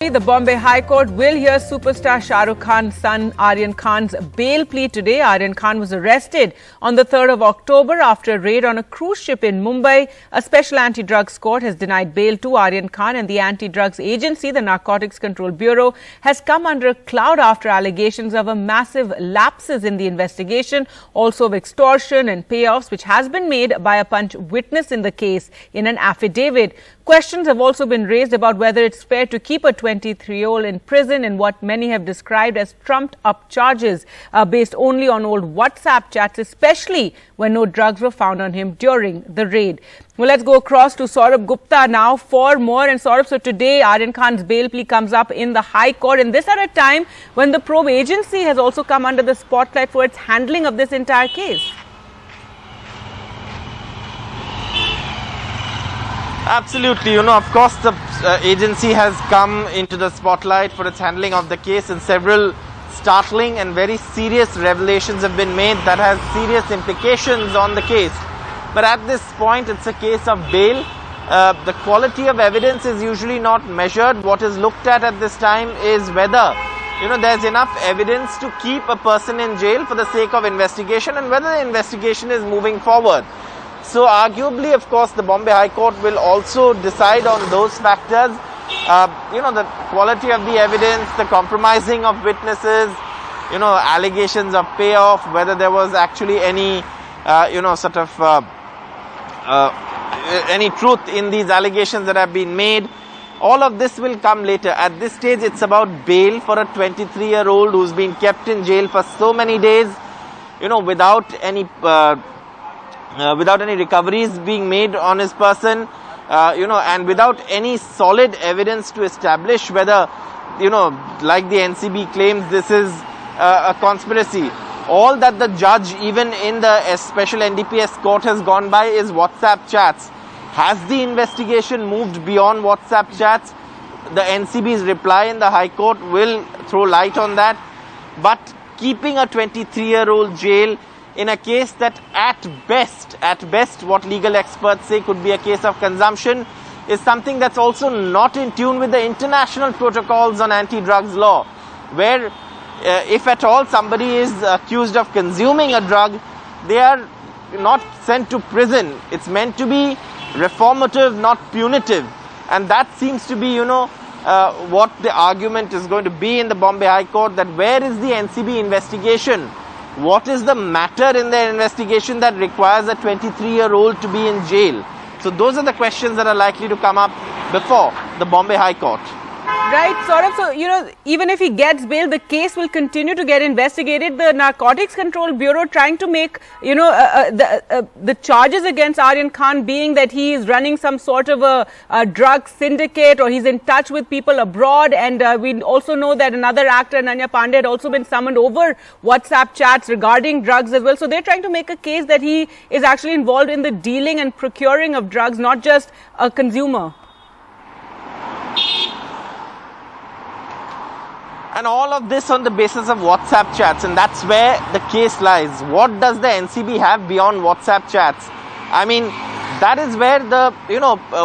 Finally, the Bombay High Court will hear superstar Shah Rukh Khan's son Aryan Khan's bail plea today. Aryan Khan was arrested on the 3rd of October after a raid on a cruise ship in Mumbai. A special anti-drugs court has denied bail to Aryan Khan, and the anti-drugs agency, the Narcotics Control Bureau, has come under a cloud after allegations of a massive lapses in the investigation, also of extortion and payoffs, which has been made by a Punch witness in the case in an affidavit. Questions have also been raised about whether it's fair to keep a 23-year-old in prison in what many have described as trumped-up charges based only on old WhatsApp chats, especially when no drugs were found on him during the raid. Well, let's go across to Saurabh Gupta now for more. And Saurabh, so today Aryan Khan's bail plea comes up in the High Court, and this at a time when the probe agency has also come under the spotlight for its handling of this entire case. Absolutely. Of course, the agency has come into the spotlight for its handling of the case, and several startling and very serious revelations have been made that has serious implications on the case. But at this point, it's a case of bail. The quality of evidence is usually not measured. What is looked at this time is whether, there's enough evidence to keep a person in jail for the sake of investigation, and whether the investigation is moving forward. So arguably, of course, the Bombay High Court will also decide on those factors. The quality of the evidence, the compromising of witnesses, allegations of payoff, whether there was actually any, any truth in these allegations that have been made. All of this will come later. At this stage, it's about bail for a 23-year-old who's been kept in jail for so many days, without any recoveries being made on his person, and without any solid evidence to establish whether, like the NCB claims, this is a conspiracy. All that the judge, even in the special NDPS court, has gone by is WhatsApp chats. Has the investigation moved beyond WhatsApp chats? The NCB's reply in the High Court will throw light on that. But keeping a 23-year-old jail in a case that at best, what legal experts say could be a case of consumption, is something that's also not in tune with the international protocols on anti-drugs law, where if at all somebody is accused of consuming a drug, they are not sent to prison. It's meant to be reformative, not punitive. And that seems to be, what the argument is going to be in the Bombay High Court, that where is the NCB investigation? What is the matter in the investigation that requires a 23-year-old to be in jail? So those are the questions that are likely to come up before the Bombay High Court. Right, Saurabh. So, even if he gets bail, the case will continue to get investigated. The Narcotics Control Bureau trying to make, the charges against Aryan Khan being that he is running some sort of a drug syndicate, or he's in touch with people abroad. And we also know that another actor, Ananya Pandey, had also been summoned over WhatsApp chats regarding drugs as well. So they're trying to make a case that he is actually involved in the dealing and procuring of drugs, not just a consumer. And all of this on the basis of WhatsApp chats, and that's where the case lies. What does the NCB have beyond WhatsApp chats? I mean, that is where the,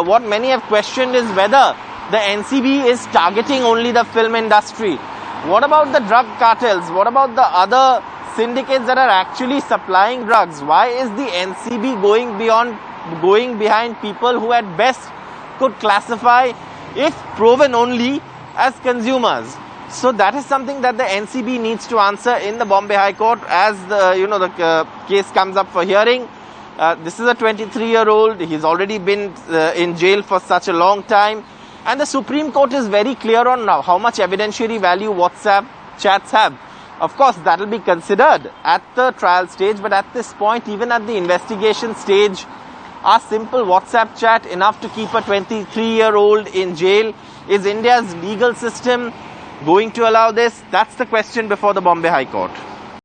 what many have questioned is whether the NCB is targeting only the film industry. What about the drug cartels? What about the other syndicates that are actually supplying drugs? Why is the NCB going behind people who at best could classify, if proven only, as consumers? So that is something that the NCB needs to answer in the Bombay High Court as the case comes up for hearing. This is a 23-year-old. He's already been in jail for such a long time, and the Supreme Court is very clear on how much evidentiary value WhatsApp chats have. Of course, that will be considered at the trial stage, but at this point, even at the investigation stage, are simple WhatsApp chat enough to keep a 23-year-old in jail? Is India's legal system going to allow this? That's the question before the Bombay High Court.